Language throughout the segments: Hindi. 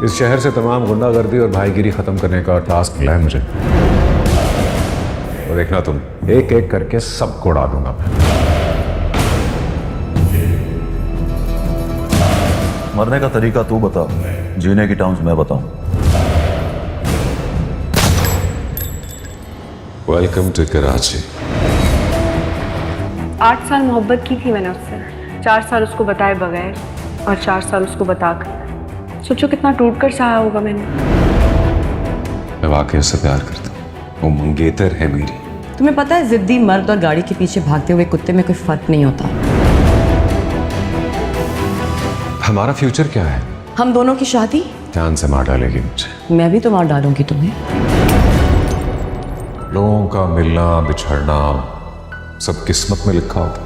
इस शहर से तमाम गुंडागर्दी और भाईगिरी खत्म करने का टास्क मिला है मुझे। और देखना तुम, एक एक करके सबको उड़ा दूंगा मैं। मरने का तरीका तू बता, जीने की टर्म्स मैं बताऊं। Welcome to Karachi. 8 साल मोहब्बत की थी मैंने उससे, 4 साल उसको बताए बगैर और 4 साल उसको बताकर। सोचो कितना टूट कर चाहा होगा मैंने। मैं वाकई उससे प्यार करता हूँ, वो मंगेतर है मेरी। तुम्हें पता है जिद्दी मर्द और गाड़ी के पीछे भागते हुए कुत्ते में कोई फर्क नहीं होता। हमारा फ्यूचर क्या है? हम दोनों की शादी जान से मार डालेगी मुझे। मैं भी तो मार डालूंगी तुम्हें। लोगों का मिलना बिछड़ना सब किस्मत में लिखा होता।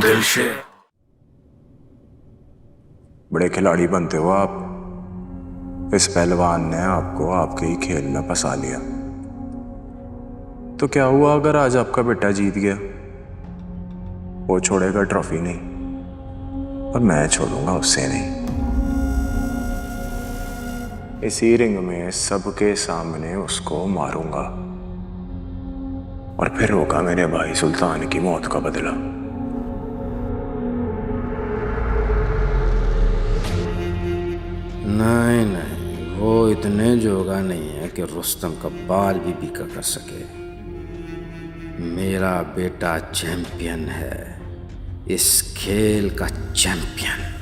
दिल से बड़े खिलाड़ी बनते हो आप। इस पहलवान ने आपको आपके ही खेल में फंसा लिया, तो क्या हुआ अगर आज आपका बेटा जीत गया? वो छोड़ेगा ट्रॉफी नहीं, और मैं छोड़ूंगा उससे नहीं। इसी रिंग में सबके सामने उसको मारूंगा, और फिर होगा मेरे भाई सुल्तान की मौत का बदला। नहीं नहीं, वो इतने जोगा नहीं है कि रुस्तम का बाल भी बीका कर सके। मेरा बेटा चैंपियन है, इस खेल का चैंपियन।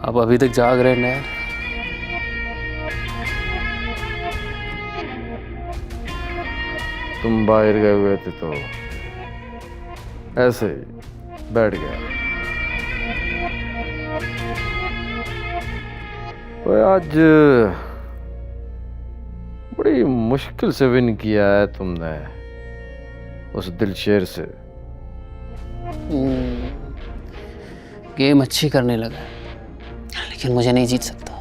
अब अभी तक जाग रहे हैं यार। तुम बाहर गए हुए थे तो ऐसे ही बैठ गया। तो आज बड़ी मुश्किल से विन किया है तुमने उस दिलशेर से। गेम अच्छी करने लगा, लेकिन मुझे नहीं जीत सकता।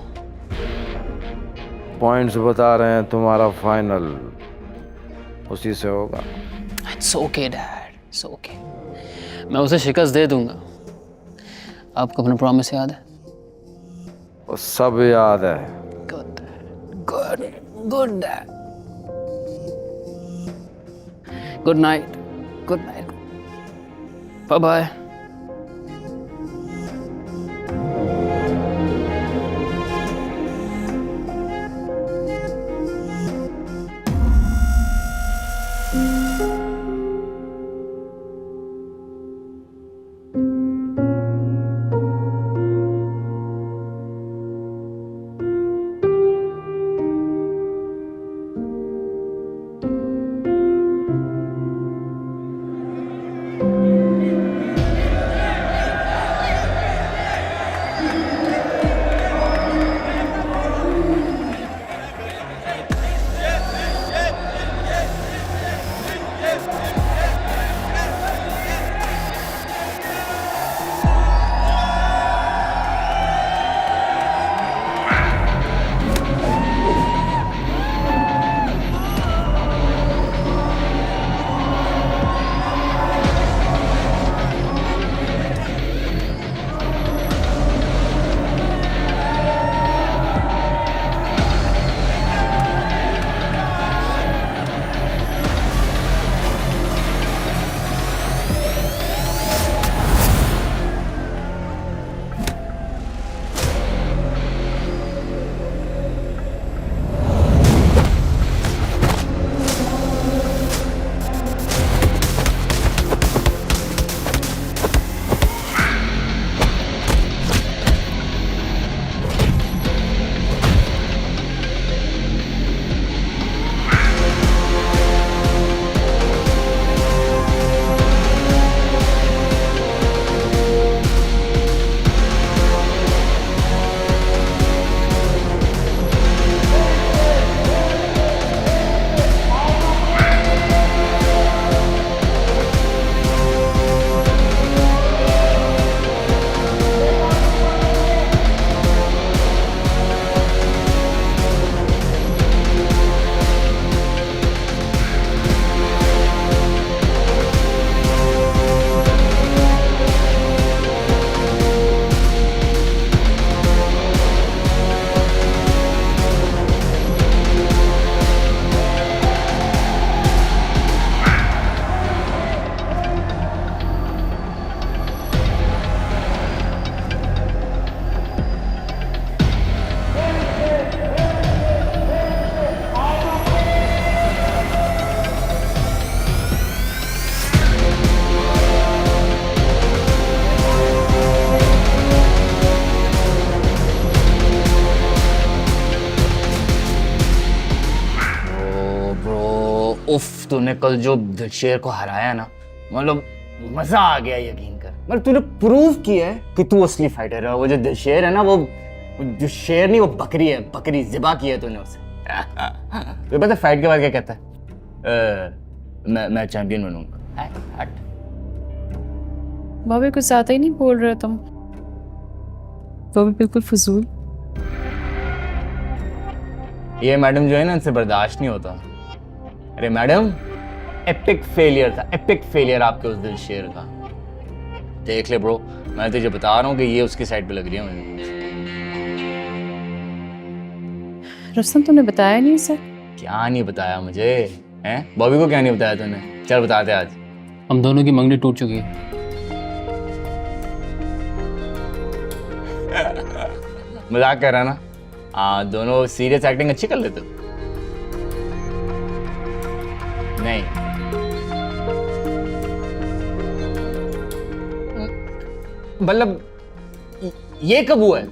पॉइंट्स बता रहे हैं तुम्हारा फाइनल उसी से होगा। It's okay dad, it's okay. मैं उसे शिकस्त दे दूंगा। आपको अपना प्रॉमिस याद है? वो सब याद है। Good good good dad. Good night, good night, bye bye. उफ, तूने कल जो दिलशेर को हराया ना, मतलब मजा आ गया यकीन कर। मतलब तूने प्रूव किया है कि तू असली फाइटर है। वो जो दिलशेर है ना, वो जो शेर नहीं, वो बकरी है, बकरी ज़िबा किया है तूने उसे। तो पता फाइट के बाद क्या कहता है? मैं चैंपियन बनूंगा। हट। बॉबी कुछ ज़्यादा ही नहीं बोल रहे तुम। वो भी बिल्कुल फजूल। ये मैडम जो है ना, इनसे बर्दाश्त नहीं होता। अरे मैडम, एपिक फेलियर था, एपिक फेलियर आपके उस दिलशेर का। देख ले ब्रो, मैं तुझे बता रहा हूँ कि ये उसकी साइड पे लग रही है मुझे। रुस्तम तुमने बताया नहीं सर? क्या नहीं बताया मुझे? हैं? बॉबी को क्या नहीं बताया तूने? चल बताते आज। हम दोनों की मंगनी टूट चुकी है। मजाक कर रहा ना? हाँ, दोनों सीरियस एक्टिंग अच्छी कर लेते हो। नहीं, मतलब ये कब हुआ है?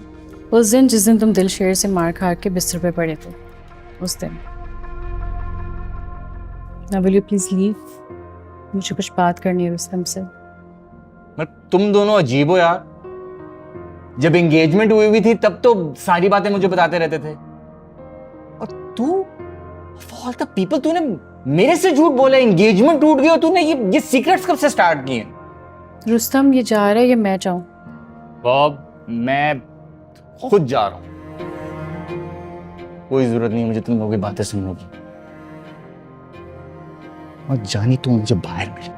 उस दिन जिस दिन तुम दिलशेर से मार खा के बिस्तर पे पड़े थे, उस दिन। Now will you please leave? मुझे कुछ बात करनी है रुस्तम से। मतलब तुम दोनों अजीब हो यार। जब एंगेजमेंट हुई हुई थी तब तो सारी बातें मुझे बताते रहते थे, और तू of all the people, तूने मेरे से झूठ बोला। एंगेजमेंट टूट गई और तूने ये सीक्रेट्स कब से स्टार्ट किए? रुस्तम ये जा रहा है या मैं जाऊं? बॉब, मैं खुद जा रहा हूं। कोई जरूरत नहीं मुझे तुम लोगों की बातें सुनने की। और जानी तू मुझे बाहर मिल।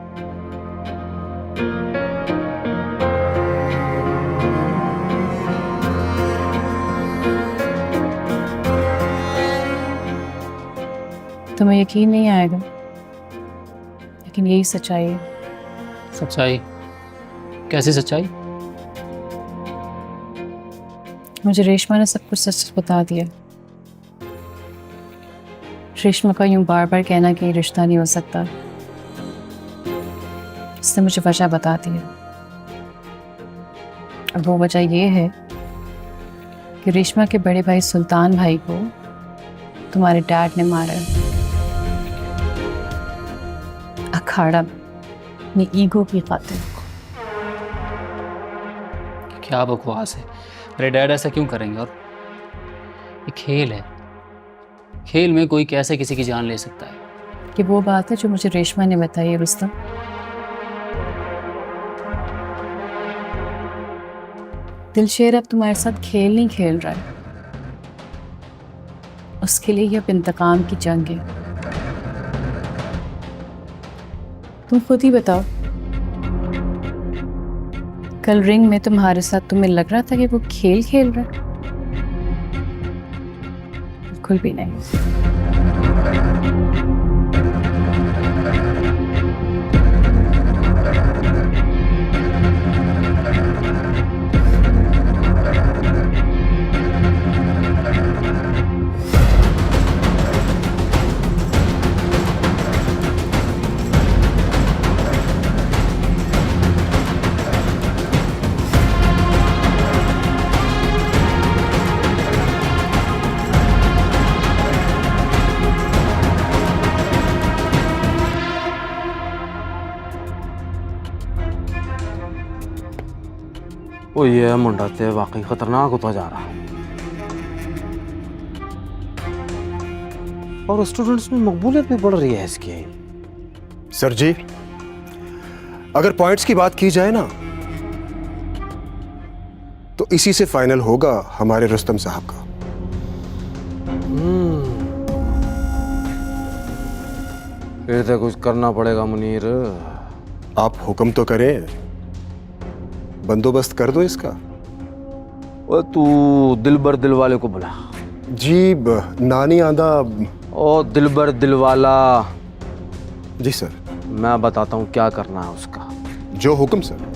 तुम्हें यकीन नहीं आएगा, लेकिन यही सच्चाई है। सच्चाई? कैसी सच्चाई? मुझे रेशमा ने सब कुछ सच बता दिया। रेशमा का यूं बार बार कहना कि ये रिश्ता नहीं हो सकता, उसने मुझे वजह बता दी है। और वो वजह ये है कि रेशमा के बड़े भाई सुल्तान भाई को तुम्हारे डैड ने मारा है, अखाड़ा में, अपनी ईगो की खातिर। क्या बकवास है? मेरे डैड ऐसा क्यों करेंगे? और ये खेल है, खेल में कोई कैसे किसी की जान ले सकता है? कि वो बात है जो मुझे रेशमा ने बताई है रुस्तम। दिलशेर अब तुम्हारे साथ खेल नहीं खेल रहा है, उसके लिए अब इंतकाम की जंग है। तुम खुद ही बताओ, कल रिंग में तुम्हारे साथ तुम्हें लग रहा था कि वो खेल खेल रहा है? बिल्कुल भी नहीं। वो ये मुंडा ते वाकई खतरनाक होता जा रहा, और स्टूडेंट्स में मकबूलियत भी बढ़ रही है इसकी। सर जी, अगर पॉइंट्स की बात की जाए ना, तो इसी से फाइनल होगा हमारे रुस्तम साहब का। फिर तो कुछ करना पड़ेगा मुनीर। आप हुक्म तो करें, बंदोबस्त कर दो इसका। वो तू दिलबर दिलवाले को बुला। जी नानी आंदा। ओ दिलबर दिलवाला। जी सर। मैं बताता हूँ क्या करना है उसका। जो हुक्म सर।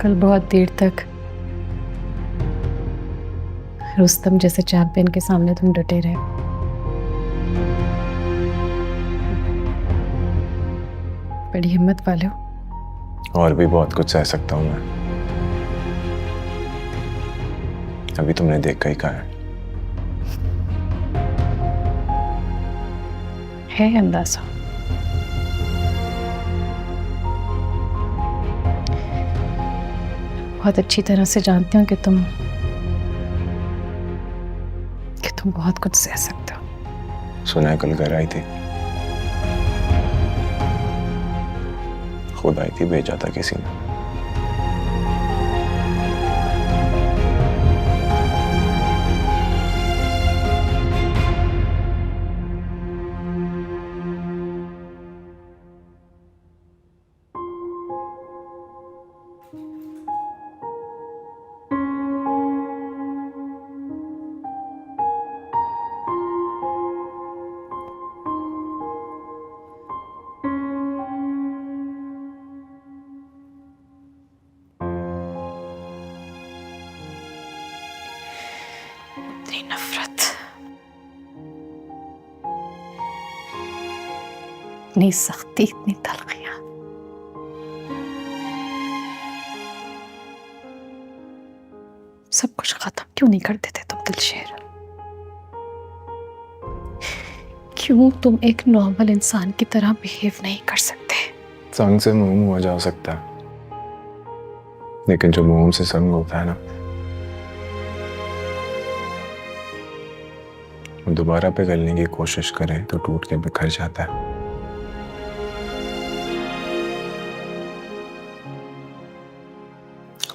कल बहुत देर तक रुस्तम जैसे चैंपियन के सामने तुम डटे रहे। बड़ी हिम्मत वाले हो। और भी बहुत कुछ सह सकता हूं मैं। अभी तुमने देख कर ही कहा है अंदाजा। बहुत अच्छी तरह से जानती हूँ कि तुम बहुत कुछ सह सकते हो। सुना है कल घर आई थी, खुद आई थी, भेजा था किसी ने। इतनी नफरत, इतनी सख्ती, इतनी तलखियां। सब कुछ खत्म क्यों नहीं कर देते तुम दिलशेर? क्यों तुम एक नॉर्मल इंसान की तरह बिहेव नहीं कर सकते? संग से मोम हो जा सकता है, लेकिन जो मोम से संग होता है ना, दोबारा पिघलने की कोशिश करें तो टूट के बिखर जाता है।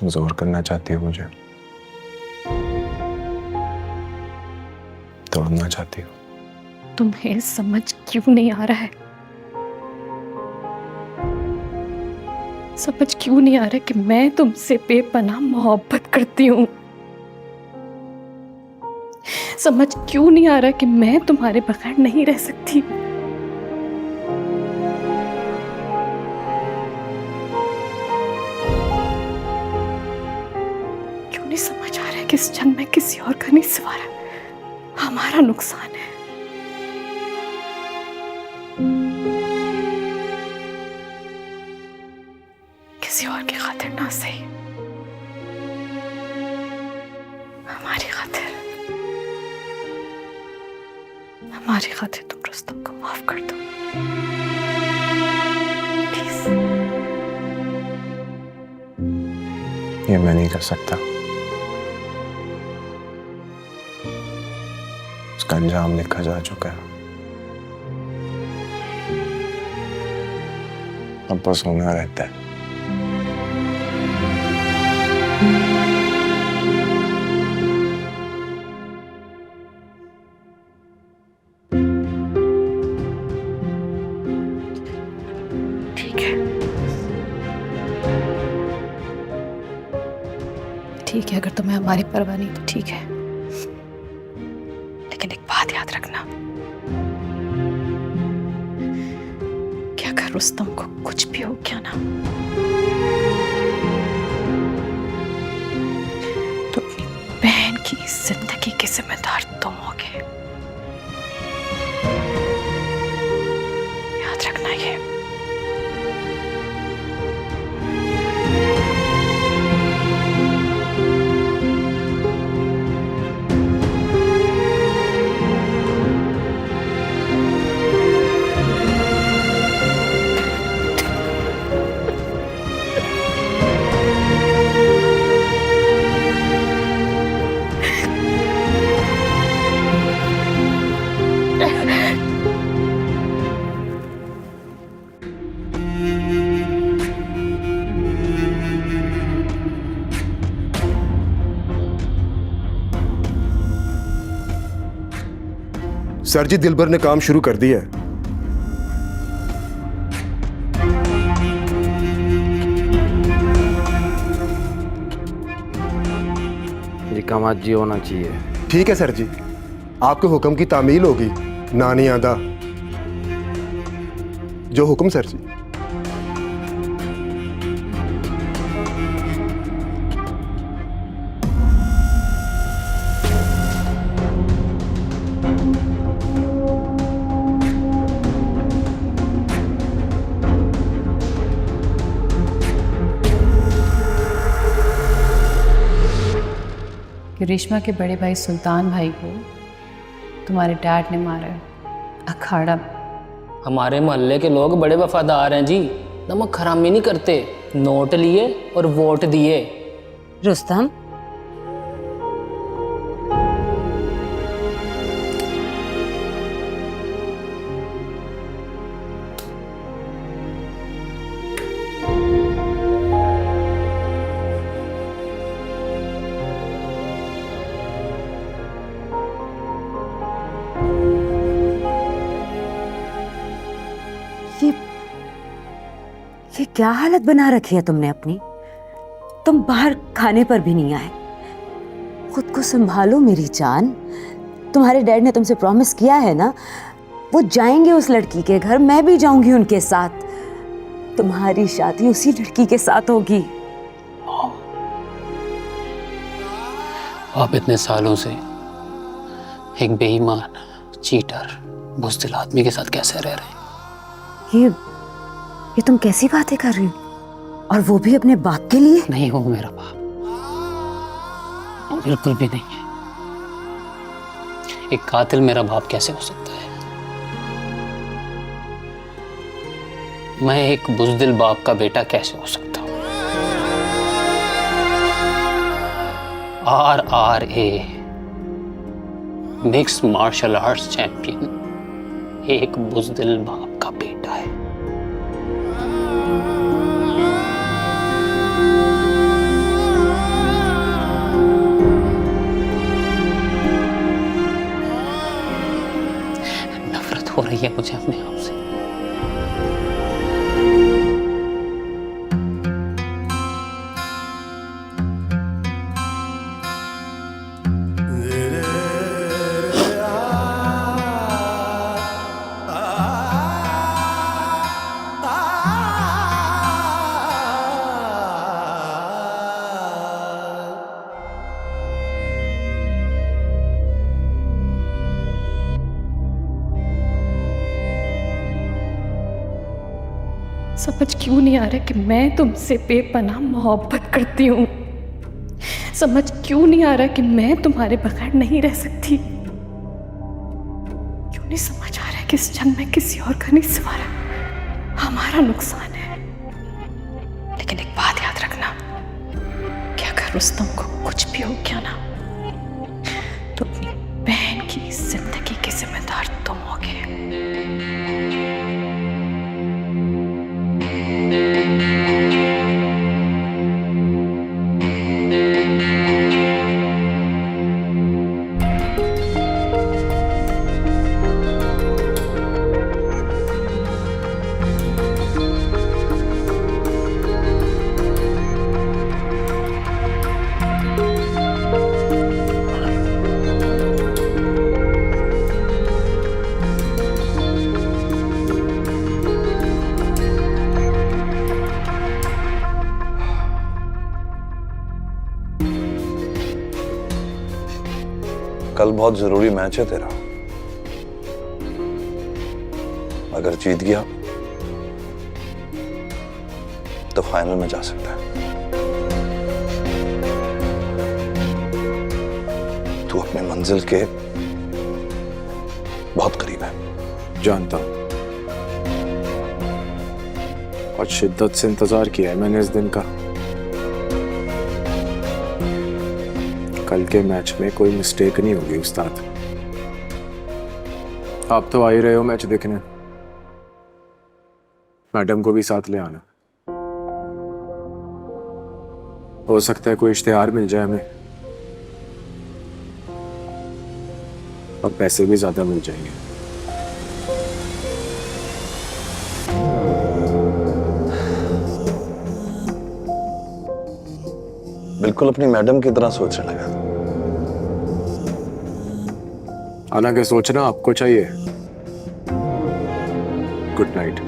जोर करना चाहती हो मुझे, तोड़ना चाहती हो। तुम्हें समझ क्यों नहीं आ रहा है? समझ क्यों नहीं आ रहा कि मैं तुमसे बेपनाह मोहब्बत करती हूँ? समझ क्यों नहीं आ रहा कि मैं तुम्हारे बगैर नहीं रह सकती? क्यों नहीं समझ आ रहा कि इस जंग में किसी और का नहीं सवारा, हमारा नुकसान है। किसी और की खातिर ना सही, हमारी खातिर, हमारी खातिर तुम रुस्तम को माफ कर दो प्लीज। ये मैं नहीं कर सकता, उसका अंजाम लिखा जा चुका है। अब बस होना रहता है। ठीक है, अगर तुम्हें हमारी परवाह नहीं तो ठीक है, लेकिन एक बात याद रखना कि अगर रुस्तम को कुछ भी हो गया ना, तो अपनी बहन की जिंदगी के जिम्मेदार तुम होगे। याद रखना ये। सर जी, दिलबर ने काम शुरू कर दिया है। ये काम आज जी होना चाहिए। ठीक है सर जी, आपके हुक्म की तामील होगी। नानी आदा जो हुक्म सर जी। कि रेशमा के बड़े भाई सुल्तान भाई को तुम्हारे डैड ने मारा है अखाड़ा में। हमारे मोहल्ले के लोग बड़े वफादार हैं जी, नमक हरामी नहीं करते, नोट लिए और वोट दिए। रुस्तम, ये क्या हालत बना रखी है तुमने अपनी? तुम बाहर खाने पर भी नहीं आए। खुद को संभालो मेरी जान। तुम्हारे डैड ने तुमसे प्रॉमिस किया है ना, वो जाएंगे उस लड़की के घर, मैं भी जाऊंगी उनके साथ। तुम्हारी शादी उसी लड़की के साथ होगी। आप इतने सालों से एक बेईमान, चीटर, बुज़दिल आदमी के साथ कैसे रह रहे हैं? ये तुम कैसी बातें कर रही हो? और वो भी अपने बाप के लिए? नहीं हो मेरा बाप, बिल्कुल भी नहीं है। एक कातिल मेरा बाप कैसे हो सकता है? मैं एक बुज़दिल बाप का बेटा कैसे हो सकता हूं? RRA mix martial arts champion एक बुज़दिल बाप का बेटा है। नफरत हो रही है मुझे अपने आप से। समझ क्यों नहीं आ रहा कि मैं तुमसे बेपनाह मोहब्बत करती हूँ? समझ क्यों नहीं आ रहा कि मैं तुम्हारे बगैर नहीं रह सकती? क्यों नहीं समझ आ रहा कि इस जंग में किसी और का नहीं सवारा, हमारा नुकसान है। लेकिन एक बात याद रखना कि अगर रुस्तम को कुछ भी हो गया ना, तो अपनी बहन की जिंदगी के जिम्मेदार तुम होगे। कल बहुत जरूरी मैच है तेरा। अगर जीत गया तो फाइनल में जा सकता है। तू अपने मंजिल के बहुत करीब है। जानता हूं, और शिद्दत से इंतजार किया है मैंने इस दिन का। कल के मैच में कोई मिस्टेक नहीं होगी उस्ताद। आप तो आ ही रहे हो मैच देखने, मैडम को भी साथ ले आना। हो सकता है कोई इश्तिहार मिल जाए हमें, और पैसे भी ज्यादा मिल जाएंगे। बिल्कुल अपनी मैडम की तरह सोचने लगा। हालांकि सोचना आपको चाहिए। Good night.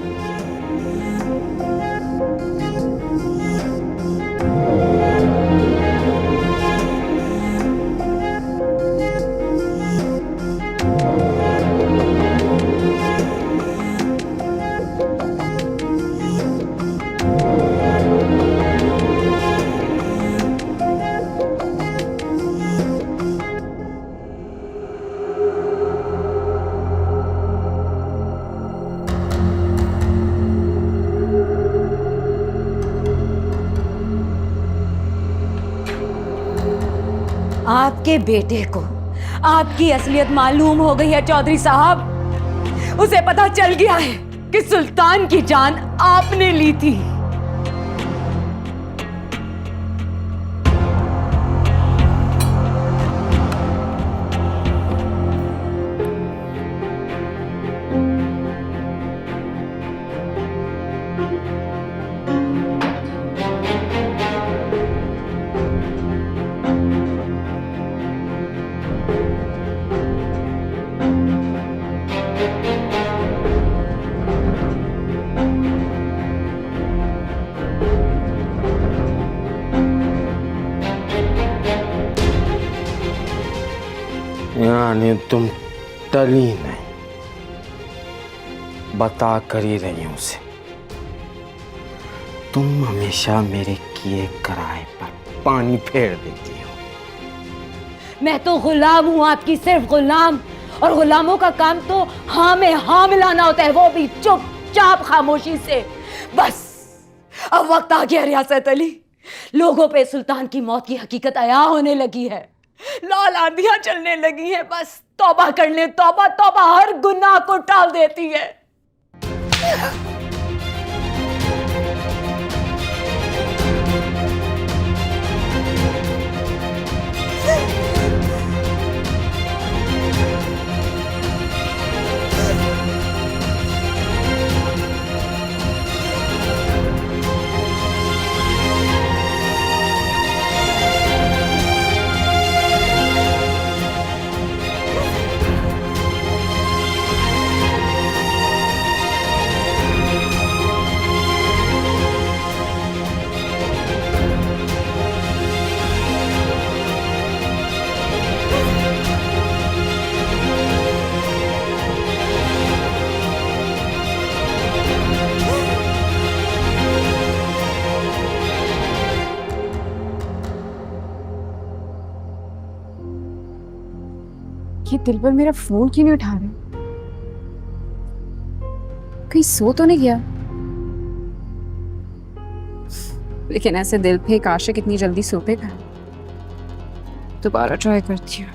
आपके बेटे को आपकी असलियत मालूम हो गई है चौधरी साहब। उसे पता चल गया है कि सुल्तान की जान आपने ली थी। यानी तुम टली नहीं, बता कर ही रही हूं उसे। तुम हमेशा मेरे किए कराए पर पानी फेर देती हो। मैं तो गुलाम हूं आपकी, सिर्फ गुलाम। और गुलामों का काम तो हाँ में हाँ मिलाना होता है, वो भी चुपचाप खामोशी से। बस अब वक्त आ गया रियासत अली, लोगों पे सुल्तान की मौत की हकीकत आया होने लगी है, लाल आंधियां चलने लगी हैं। बस तौबा कर ले, तौबा। तौबा हर गुनाह को टाल देती है। ये दिलबर मेरा फोन क्यों नहीं उठा रहे? कहीं सो तो नहीं गया? लेकिन ऐसे दिल पे एक आशिक इतनी जल्दी सोएगा? दोबारा ट्राई करती हूँ।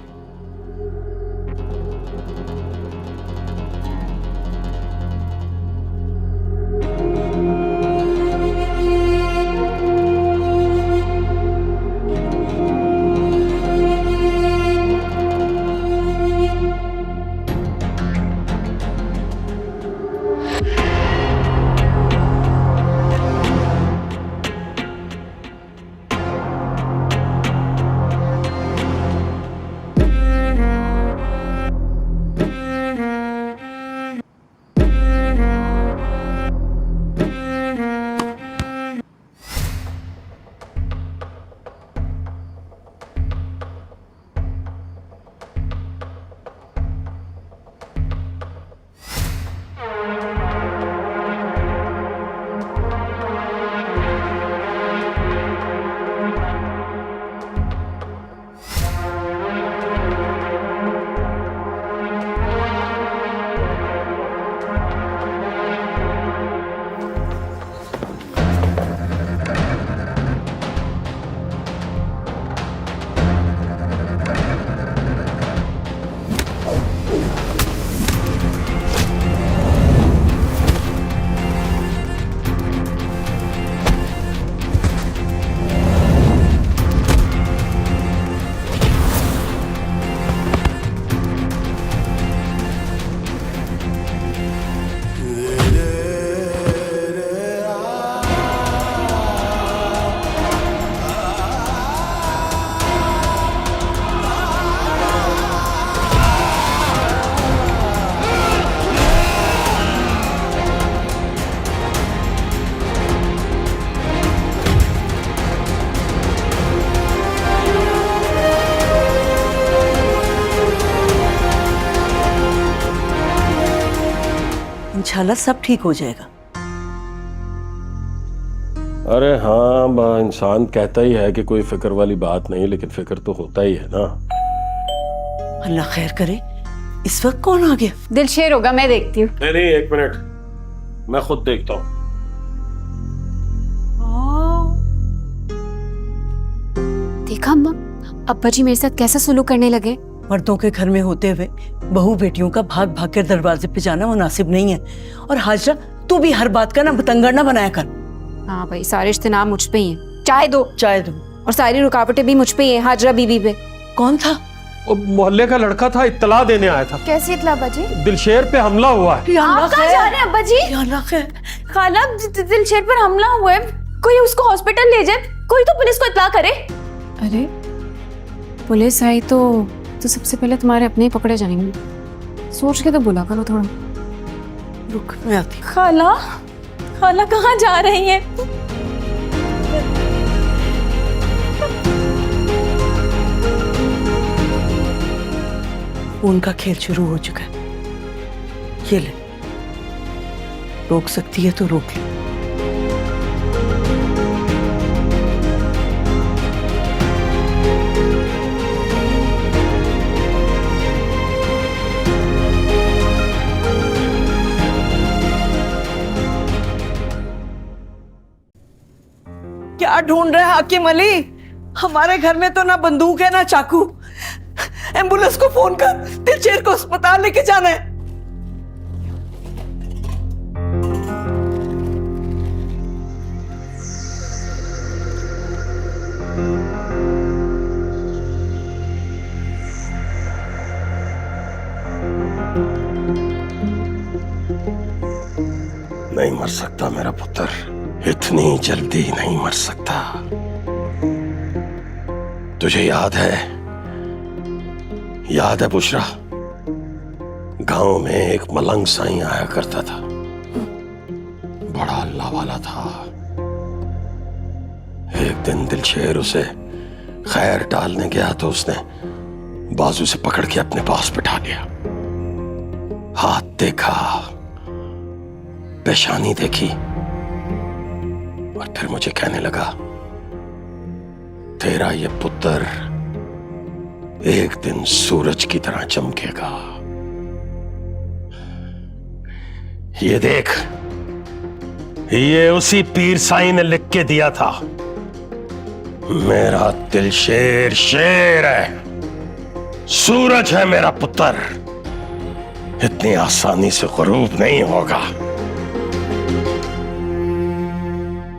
इंशाल्लाह सब ठीक हो जाएगा। अरे हाँ, इंसान कहता ही है कि कोई फिक्र वाली बात नहीं, लेकिन फिक्र तो होता ही है ना। अल्लाह खैर करे। इस वक्त कौन आ गया? दिलशेर होगा, मैं देखती हूँ। नहीं, एक मिनट, मैं खुद देखता हूँ। देखा अम्मा, अब्बा जी मेरे साथ कैसा सुलूक करने लगे? मर्दों के घर में होते हुए बहू बेटियों का भाग भाग कर दरवाजे पे जाना मुनासिब नहीं है। और हाजरा, तू भी हर बात का ना बतंगड़ ना बनाया कर। हाँ भाई, सारे इस्तेनाम मुझ पे ही हैं। चाय दो। चाय दो। और सारी रुकावटें भी मुझ पे ही हैं, हाजरा बीबी पे। कौन था? वो मोहल्ले का लड़का था, इत्तला देने आया था। कैसी इत्तला अब्बा जी? दिलशेर पे हमला हुआ है। आप कहाँ जा रहे हैं अब्बा जी? खाला, दिलशेर पर हमला हुआ है, कोई उसको हॉस्पिटल ले जाए, कोई तो पुलिस को इत्तला करे। अरे पुलिस आई तो सबसे पहले तुम्हारे अपने ही पकड़े जाएंगे। सोच के तो बोला करो थोड़ा। रुक, मैं आती। खाला, खाला कहाँ जा रही हैं? उनका खेल शुरू हो चुका है। ये ले, रोक सकती है तो रोक ले। क्या ढूंढ रहे हैं हाकिम अली? हमारे घर में तो ना बंदूक है ना चाकू। एम्बुलेंस को फोन कर, दिलशेर को अस्पताल लेके जाना है। नहीं मर सकता मेरा पुत्र, इतनी जल्दी नहीं मर सकता। तुझे याद है बुशरा, गांव में एक मलंग साईं आया करता था, बड़ा अल्लाह वाला था। एक दिन दिलशेर उसे खैर डालने गया तो उसने बाजू से पकड़ के अपने पास बिठा लिया। हाथ देखा, पेशानी देखी और फिर मुझे कहने लगा, तेरा ये पुत्र एक दिन सूरज की तरह चमकेगा। ये देख, ये उसी पीर साईं ने लिख के दिया था। मेरा दिलशेर शेर है, सूरज है मेरा पुत्र, इतनी आसानी से गुरूब नहीं होगा।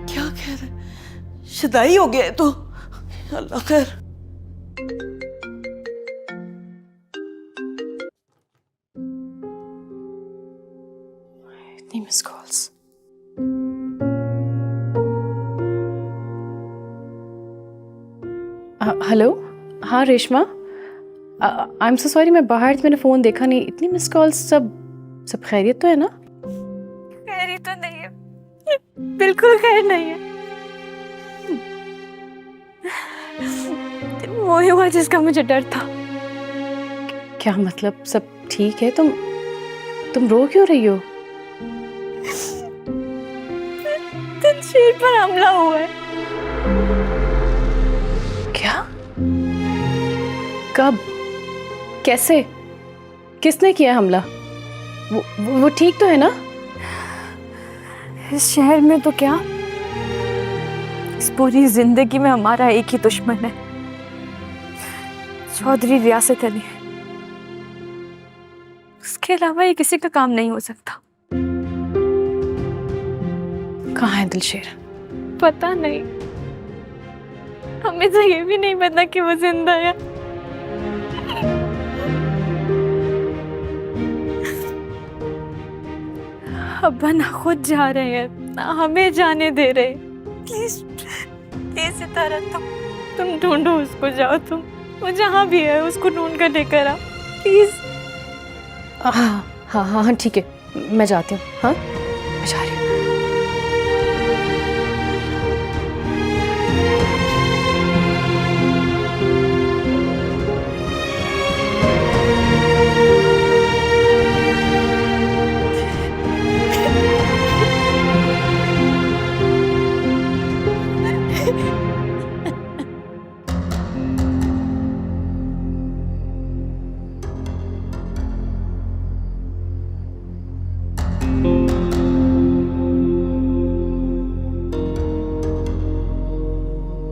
क्या कह रहे? शुदाई हो गया है तो? अल्लाह खैर। इतनी मिस कॉल्स। हेलो, हाँ Reshma, I am so sorry, मैं बाहर थी, मैंने फ़ोन देखा नहीं। इतनी मिस कॉल्स, सब खैरियत तो है ना? खैरियत तो नहीं है, बिल्कुल खैर नहीं है। वो ही हुआ जिसका मुझे डर था। क्या मतलब, सब ठीक है? तुम रो क्यों रही हो? दिलशेर पर हमला हुआ है। क्या? कब? कैसे? किसने किया हमला? वो ठीक तो है ना? इस शहर में तो क्या, इस पूरी जिंदगी में हमारा एक ही दुश्मन है, चौधरी रियासत अली। उसके अलावा ये किसी का काम नहीं हो सकता। कहाँ है दिलशेर? पता नहीं, हमें तो ये भी नहीं पता कि वो जिंदा है। अब्बा ना खुद जा रहे हैं, ना हमें जाने दे रहे। प्लीज प्लीज सितारा, तुम ढूंढो उसको, जाओ तुम, वो जहाँ भी है उसको ढूंढ कर लेकर आओ प्लीज। हाँ हाँ हाँ ठीक है, मैं जाती हूँ। हाँ, मैं जा रही हूँ।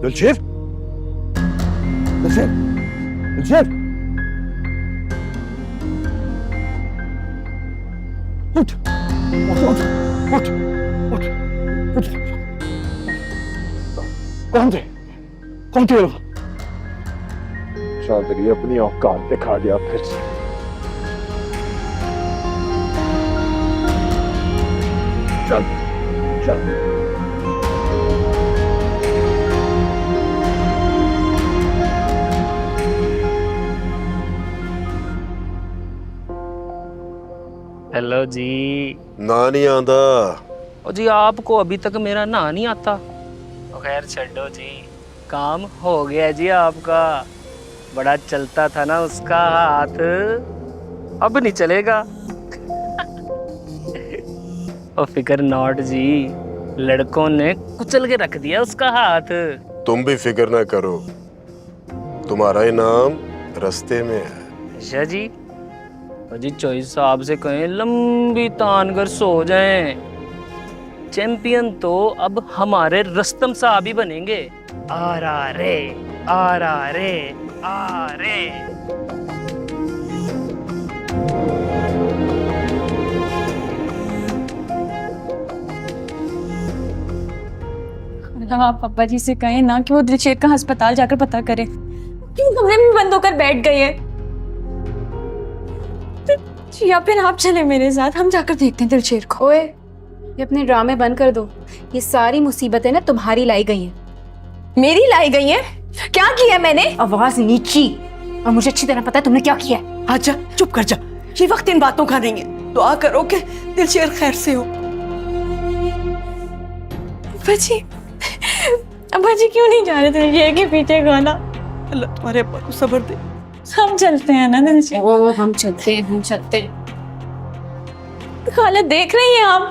दिलशेर, दिलशेर। दिलशेर उठ उठ उठ उठ उठ उठ। कौन थे लोग? चौधरी अपनी औकात दिखा दिया फिर से। चल चल। हेलो जी। ना नहीं आंदा। और जी आपको अभी तक मेरा ना नहीं आता। और खैर छोड़ो जी, काम हो गया जी आपका। बड़ा चलता था ना उसका हाथ, अब नहीं चलेगा। और फिकर नॉट जी, लड़कों ने कुचल के रख दिया उसका हाथ। तुम भी फिक्र ना करो, तुम्हारा इनाम रास्ते में है। अच्छा जी। और जी चॉइस साहब से कहें लंबी तान कर सो जाएं। चैंपियन तो अब हमारे रस्तम साहब ही बनेंगे। आ रे आ रे आ रे। आप पापा जी से कहें ना कि वो दिलशेर का अस्पताल जाकर पता करें। क्यों कमरे में बंद होकर बैठ गई है? या फिर आप चले मेरे साथ, हम जाकर देखते हैं दिलशेर को। ओए, ये अपने ड्रामे बंद कर दो। ये सारी मुसीबतें ना तुम्हारी लाई गई हैं। मेरी लाई गई है? क्या किया मैंने? आवाज नीची, और मुझे अच्छी तरह पता है तुमने क्या किया है। आजा, चुप कर जा। ये वक्त इन बातों का नहीं है। दुआ करो कि दिलशेर खैर से हो। अब्बा जी क्यों नहीं जा रहे दिलशेर के पीछे खाना? अल्लाह तुम्हारे अब्बा को सब्र दे। हम चलते हैं ना दिलशेर। ओ, हम चलते हैं। खाला देख रही हैं आप?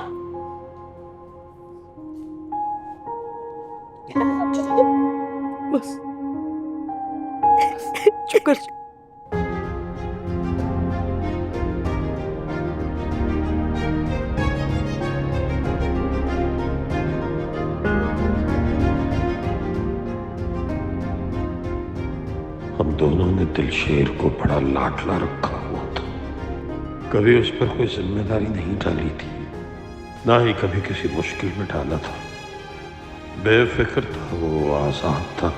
बस चुप कर जा। हम दोनों ने दिलशेर को बड़ा लाडला रखा हुआ था। कभी उस पर कोई जिम्मेदारी नहीं डाली थी, ना ही कभी किसी मुश्किल में डाला था। बेफिक्र था वो, आजाद था।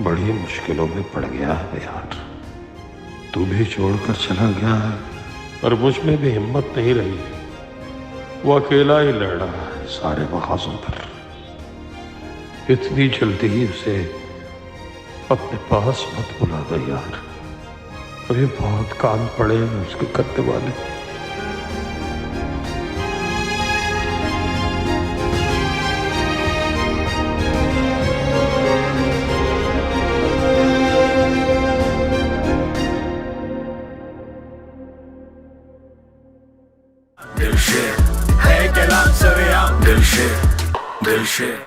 बड़ी मुश्किलों में पड़ गया है यार। तू भी छोड़कर चला गया है, और मुझ में भी हिम्मत नहीं रही। वो अकेला ही लड़ रहा है सारे मकासों पर। इतनी जल्दी ही उसे अपने पास मत बुला दे यार, अभी बहुत काम पड़े हैं उसके करने वाले। दिलशेर है कलाम सरेआम। दिलशेर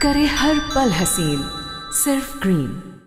करे हर पल हसीन सिर्फ क्रीम।